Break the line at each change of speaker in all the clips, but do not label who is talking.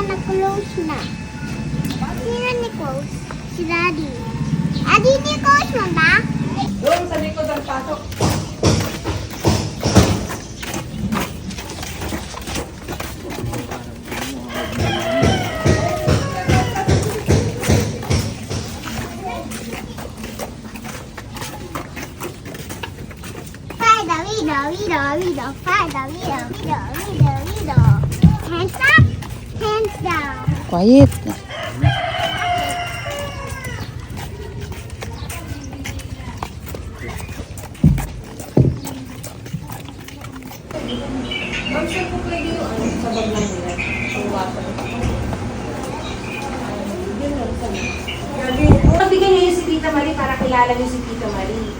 na-close na. Sino ni-close? Si Daddy. Daddy, ni-close mo na?
Doon sa likod ang pasok.
Hands up, hands down.
Quiet.
Ma'am, sir po pwede yung sa bag lang nila. Ang water. Yun lang sa mga. Bigyan niyo yung si Tita Marie para kilala niyo si Tita Marie.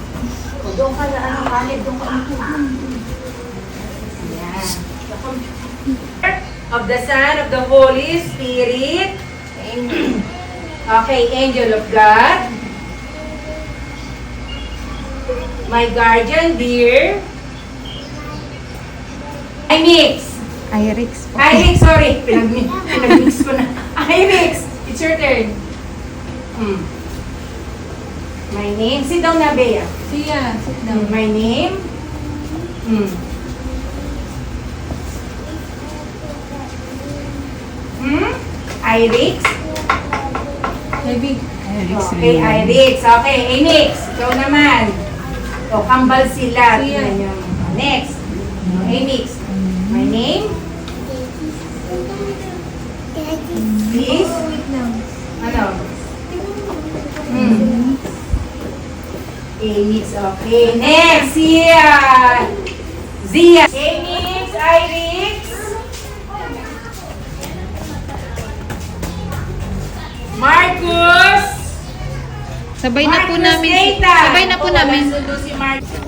O doon ka na, Caleb, doon ka na. Yan. Of the Son, of the Holy Spirit. Okay, Angel of God. My guardian, dear. Irix.
Irix po.
Irix, sorry. Pinag-mix ko na. Irix, it's your turn. My name. Sit down na, Bea.
Siya, sit down.
My name. Irix.
Maybe. Irix.
Okay, Irix. Okay, Amix. Ikaw naman. O, kambal sila.
Siya.
Tingnan niyo. Next. Amix. My name. Please.
Wait lang.
Ano? Amix. Okay. Next. Zia. Zia. Amix. Irix. Marcus.
Sabay na po
Marcus
namin.
Keita.
Sabay na po
Ako,
namin.
walang sundo si Marcus.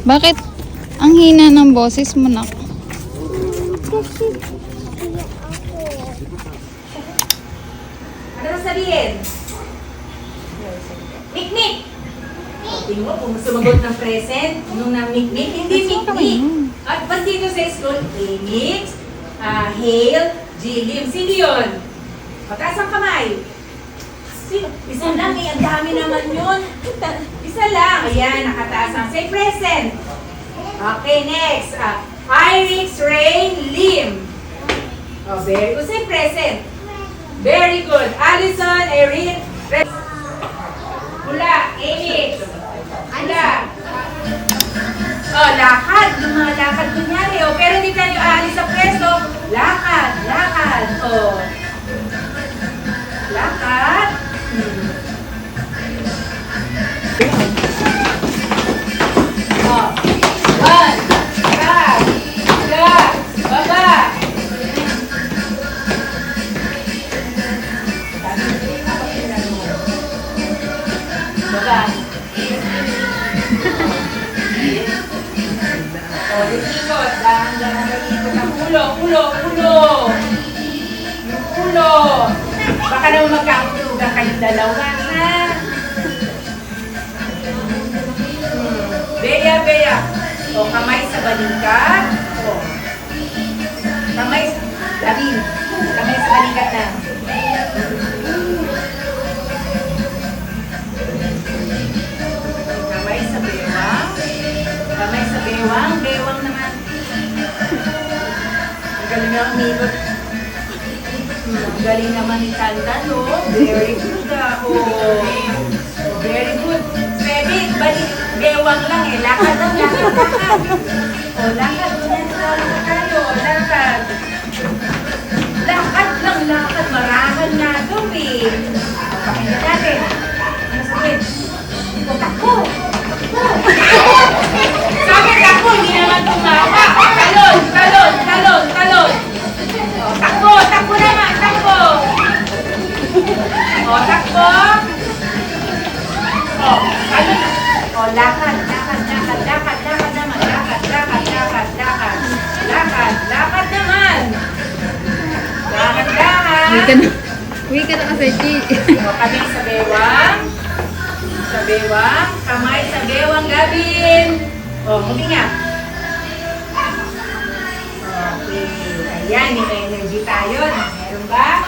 Bakit ang hina ng boses mo na?
Kasi
Ano na sabihin? Mikmik! Tingin mo, kung sumagot ng present, nung na mikmik, hindi mikmik. At basta dito sa school, Amix, Hale, Jilim, sino yun? Mataas ang kamay. Sino? Isa lang eh, ang dami naman yun. Isa lang. Ayan, nakataas ang say present. Okay, next. Irix, Rain, Lim. Oh, very good. Say present. Very good. Allison, Erin, Hula, Amix. Hula. Oh, lakad. Lumalakad kunyari. Oh, pero hindi tayo aalis sa pwesto. Lakad, lakad. Oh. Lakad. Oh. One. Back. Back. Baba. Baba. Oh, ikot. Dahan-dahan ikot ang ulo, ulo, ulo. Yung ulo. Baka naman magkakulugan kayong dalawa, ha? Bea, Bea. O, kamay sa balikat. O. Kamay sa... David. Kamay sa balikat na. Kamay sa bewang. Kamay sa bewang. Bewang naman. Ang galing ang milot. Ang galing naman ni Tantan, oh. Very good, oh. Very good. Pwede, balik. Bewang lang eh. Lakad lang, lakad, lakad. O, lakad. Lakad tayo. Lakad. Lakad lang, lakad. Marangal nga ito, eh. Pakinggan natin. Ano sabihin? O, takbo. Takbo. Sabi, takbo. Hindi naman tumawa. Talon, talon, talon, talon. O, takbo, takbo naman, takbo. O, takbo. O, talon. O, lakad, lakad, lakad, lakad, lakad naman. Lakad, lakad, lakad, lakad. Lakad, lakad naman. Lakad, lakad.
Uwi ka na kasi, Chi.
O, kami sa bewang. Sa bewang. Kamay sa bewang, Gabin. O, hindi nga. Okay. Ayan, may energy tayo. Meron ba?